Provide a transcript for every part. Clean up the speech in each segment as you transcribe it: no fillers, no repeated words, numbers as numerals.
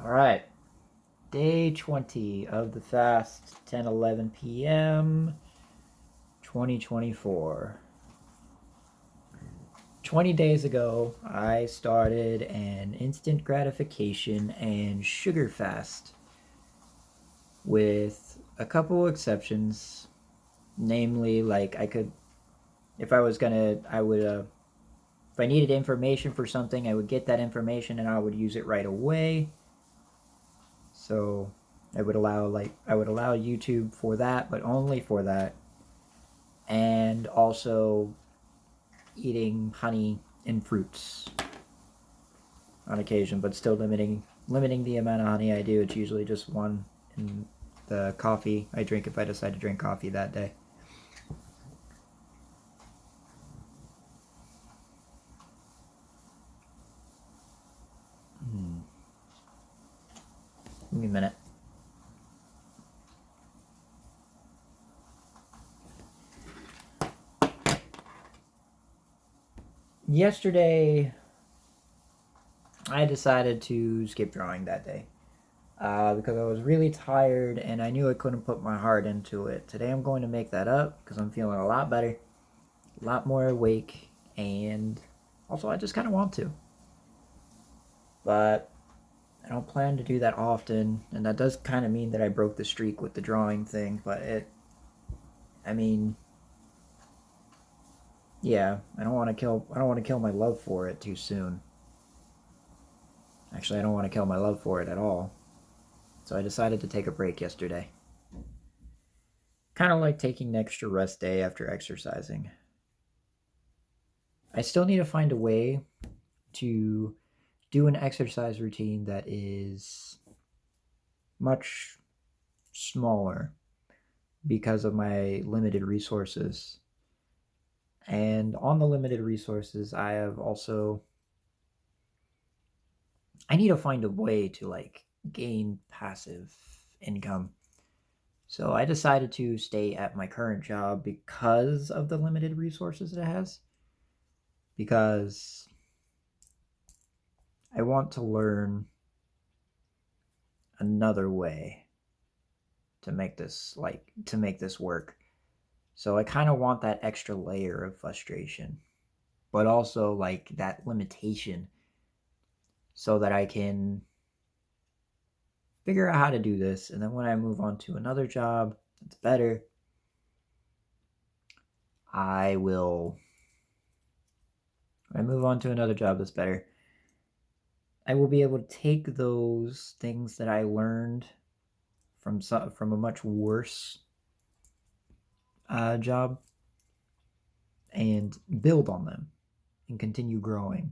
All right. Day 20 of the fast, 10:11 p.m., 2024. 20 days ago, I started an instant gratification and sugar fast with a couple exceptions. Namely, like I could, if I was gonna, I would, if I needed information for something, I would get that information and I would use it right away. So I would allow YouTube for that, but only for that. And also eating honey and fruits on occasion, but still limiting the amount of honey I do. It's usually just one in the coffee I drink if I decide to drink coffee that day. Give me a minute. Yesterday, I decided to skip drawing that day because I was really tired and I knew I couldn't put my heart into it. Today, I'm going to make that up because I'm feeling a lot better, a lot more awake, and also I just kind of want to. But I don't plan to do that often, and that does kind of mean that I broke the streak with the drawing thing. But I mean, yeah, I don't want to kill my love for it too soon. Actually, I don't want to kill my love for it at all. So I decided to take a break yesterday. Kind of like taking an extra rest day after exercising. I still need to find a way to do an exercise routine that is much smaller because of my limited resources. And on the limited resources, I need to find a way to like gain passive income. So I decided to stay at my current job because of the limited resources it has. Because I want to learn another way to make this work. So I kind of want that extra layer of frustration, but also like that limitation so that I can figure out how to do this. And then when I move on to another job that's better, I will. When I move on to another job that's better, I will be able to take those things that I learned from a much worse job and build on them and continue growing.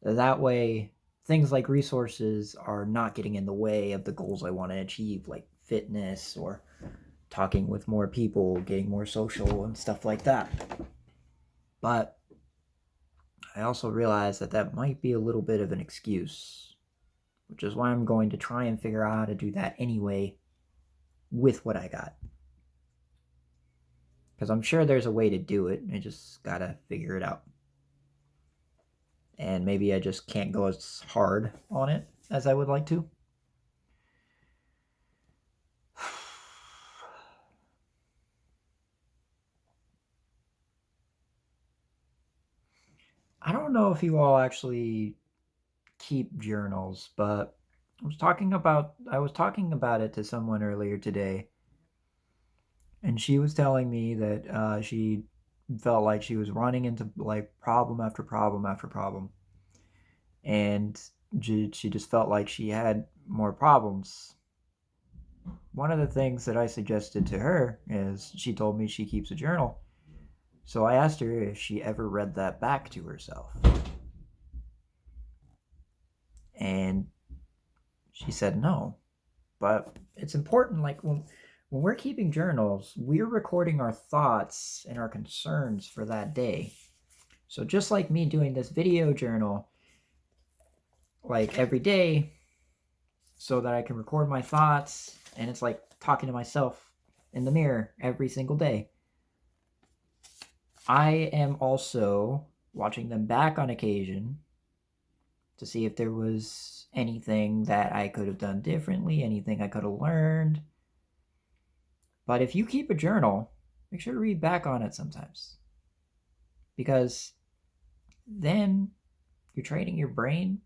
That way, things like resources are not getting in the way of the goals I want to achieve, like fitness or talking with more people, getting more social, and stuff like that. But I also realize that that might be a little bit of an excuse, which is why I'm going to try and figure out how to do that anyway with what I got. Because I'm sure there's a way to do it. I just gotta figure it out. And maybe I just can't go as hard on it as I would like to. I don't know if you all actually keep journals, but I was talking about it to someone earlier today, and she was telling me that she felt like she was running into like problem after problem after problem, and she just felt like she had more problems. One of the things that I suggested to her is she told me she keeps a journal. So I asked her if she ever read that back to herself. And she said no. But it's important, like when we're keeping journals, we're recording our thoughts and our concerns for that day. So just like me doing this video journal, like every day, so that I can record my thoughts, and it's like talking to myself in the mirror every single day. I am also watching them back on occasion to see if there was anything that I could have done differently, anything I could have learned. But if you keep a journal, make sure to read back on it sometimes. Because then you're training your brain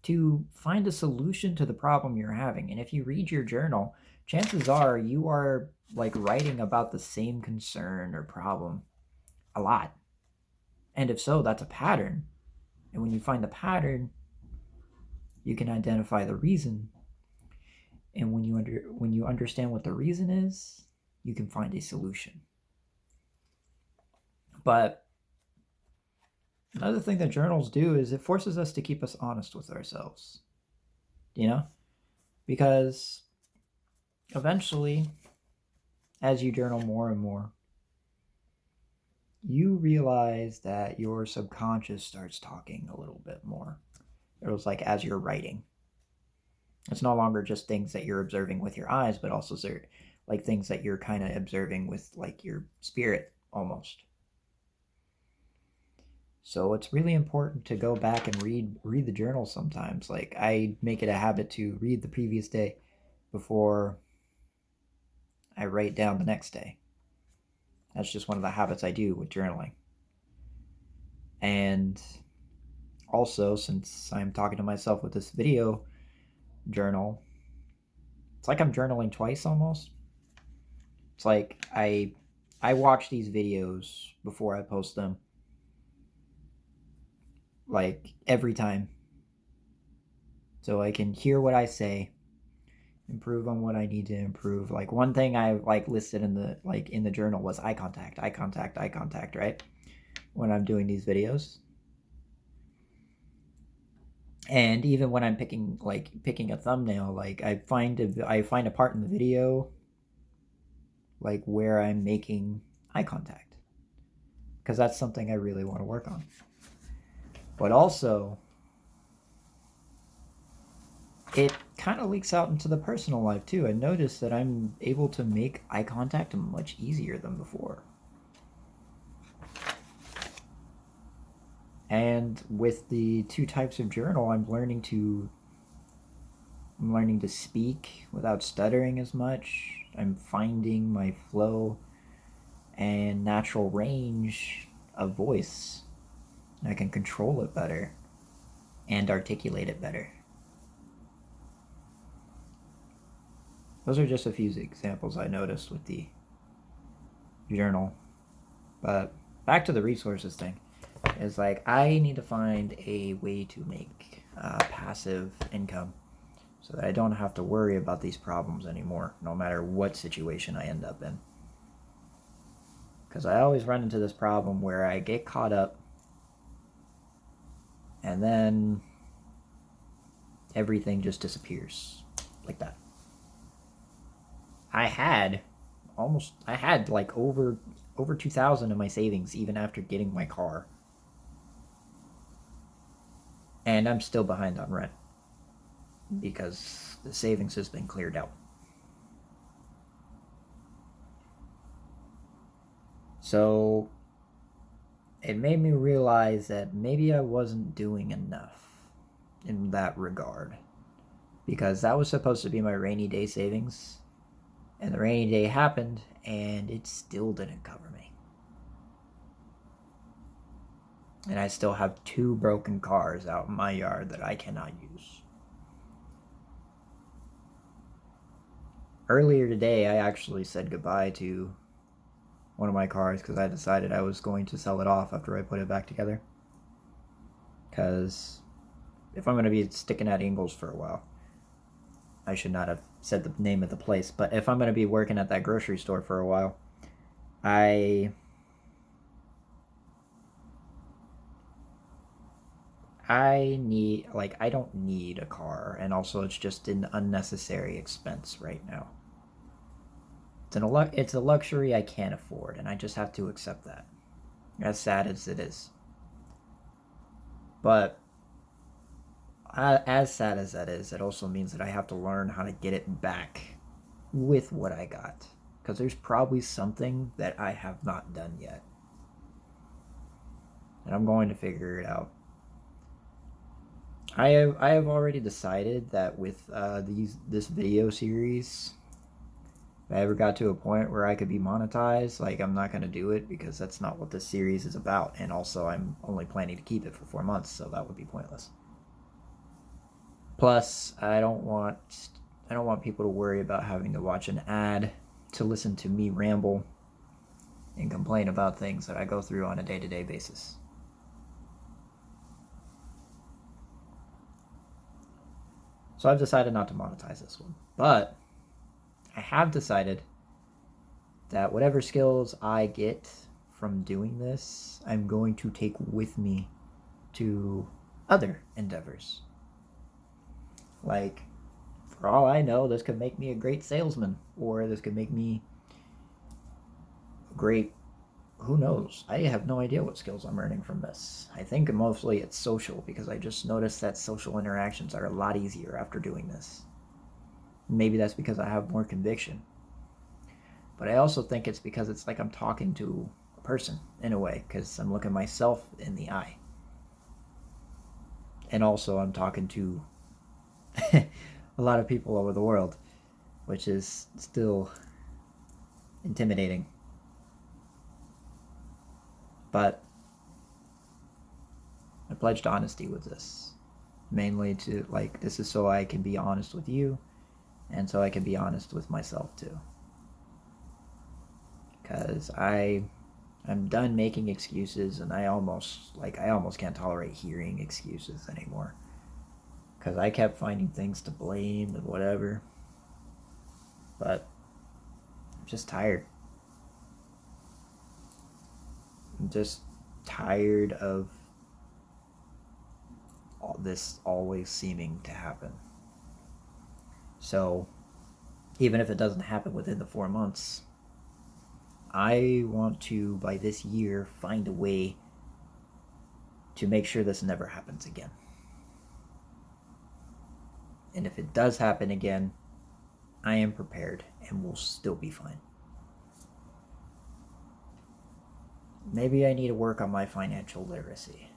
to find a solution to the problem you're having. And if you read your journal, chances are you are like writing about the same concern or problem a lot. And if so, that's a pattern. And when you find the pattern, you can identify the reason. And when you understand what the reason is, you can find a solution. But another thing that journals do is it forces us to keep us honest with ourselves. You know? Because eventually, as you journal more and more, you realize that your subconscious starts talking a little bit more. It was like as you're writing. It's no longer just things that you're observing with your eyes, but also like things that you're kind of observing with like your spirit almost. So it's really important to go back and read the journal sometimes. Like I make it a habit to read the previous day before I write down the next day. That's just one of the habits I do with journaling. And also, since I'm talking to myself with this video journal, it's like I'm journaling twice almost. It's like I watch these videos before I post them, like every time, so I can hear what I say, improve on what I need to improve. Like one thing I like listed in the journal was eye contact, right? When I'm doing these videos. And even when I'm picking a thumbnail, like I find a part in the video like where I'm making eye contact, because that's something I really want to work on. But also, it kind of leaks out into the personal life too. I noticed that I'm able to make eye contact much easier than before. And with the two types of journal, I'm learning to speak without stuttering as much. I'm finding my flow and natural range of voice. I can control it better and articulate it better. Those are just a few examples I noticed with the journal. But back to the resources thing. It's like I need to find a way to make passive income so that I don't have to worry about these problems anymore, no matter what situation I end up in. Because I always run into this problem where I get caught up and then everything just disappears like that. I had like over 2,000 in my savings even after getting my car. And I'm still behind on rent because the savings has been cleared out. So it made me realize that maybe I wasn't doing enough in that regard, because that was supposed to be my rainy day savings, and the rainy day happened and it still didn't cover me. And I still have 2 broken cars out in my yard that I cannot use. Earlier today, I actually said goodbye to one of my cars because I decided I was going to sell it off after I put it back together. Because if I'm going to be sticking at Ingles for a while, I should not have said the name of the place, but if I'm going to be working at that grocery store for a while, I don't need a car, and also it's just an unnecessary expense right now. It's a luxury I can't afford, and I just have to accept that, as sad as it is. But as sad as that is, it also means that I have to learn how to get it back with what I got, because there's probably something that I have not done yet, and I'm going to figure it out. I have already decided that with this video series, if I ever got to a point where I could be monetized, like, I'm not gonna do it because that's not what this series is about, and also I'm only planning to keep it for 4 months, so that would be pointless. Plus, I don't want people to worry about having to watch an ad to listen to me ramble and complain about things that I go through on a day-to-day basis. So I've decided not to monetize this one. But I have decided that whatever skills I get from doing this, I'm going to take with me to other endeavors. Like, for all I know, this could make me a great salesman, or this could make me a great, who knows? I have no idea what skills I'm earning from this. I think mostly it's social, because I just noticed that social interactions are a lot easier after doing this. Maybe that's because I have more conviction. But I also think it's because it's like I'm talking to a person in a way, because I'm looking myself in the eye. And also I'm talking to a lot of people over the world, which is still intimidating. But I pledged honesty with this. Mainly to, like, this is so I can be honest with you, and so I can be honest with myself too. Because I'm done making excuses, and I almost can't tolerate hearing excuses anymore. Because I kept finding things to blame and whatever. But I'm just tired. I'm just tired of all this always seeming to happen. So, even if it doesn't happen within the 4 months, I want to, by this year, find a way to make sure this never happens again. And if it does happen again, I am prepared and will still be fine. Maybe I need to work on my financial literacy,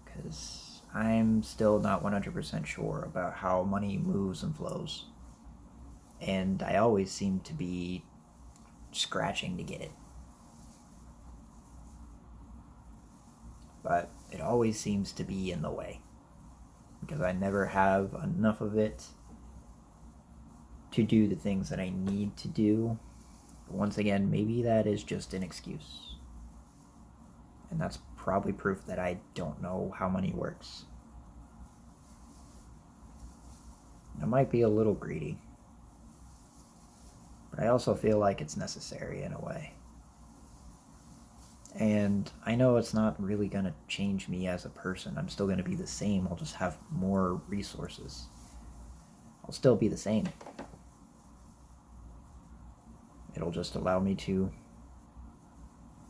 because I'm still not 100% sure about how money moves and flows. And I always seem to be scratching to get it. But it always seems to be in the way, because I never have enough of it to do the things that I need to do. But once again, maybe that is just an excuse. And that's probably proof that I don't know how money works. I might be a little greedy, but I also feel like it's necessary in a way. And I know it's not really going to change me as a person. I'm still going to be the same. I'll just have more resources. I'll still be the same. It'll just allow me to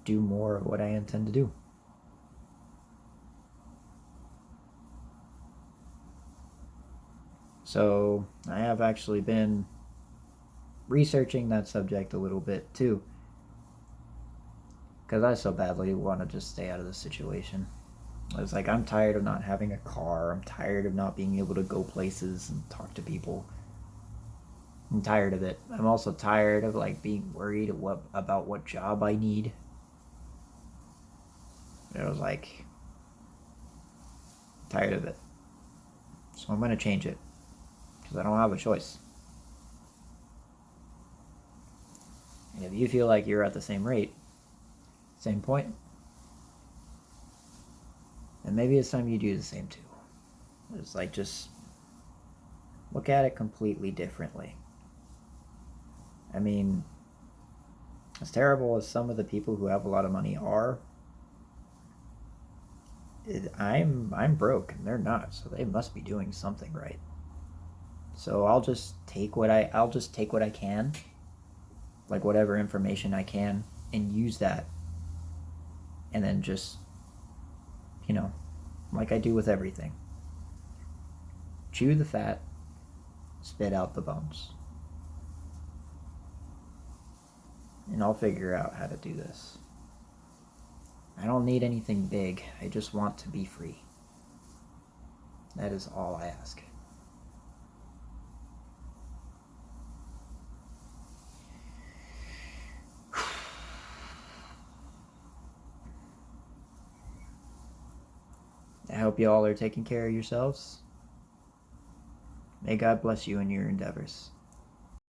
do more of what I intend to do. So I have actually been researching that subject a little bit too, because I so badly want to just stay out of this situation. It's like, I'm tired of not having a car. I'm tired of not being able to go places and talk to people. I'm tired of it. I'm also tired of, like, being worried about what job I need. It was like, tired of it. So I'm going to change it, because I don't have a choice. And if you feel like you're at the same rate, same point, then maybe it's time you do the same too. It's like, just look at it completely differently. I mean, as terrible as some of the people who have a lot of money are, I'm broke and they're not, so they must be doing something right. So I'll just take what I can, like whatever information I can, and use that, and then just, like I do with everything, chew the fat, spit out the bones. And I'll figure out how to do this. I don't need anything big. I just want to be free. That is all I ask. I hope you all are taking care of yourselves. May God bless you in your endeavors.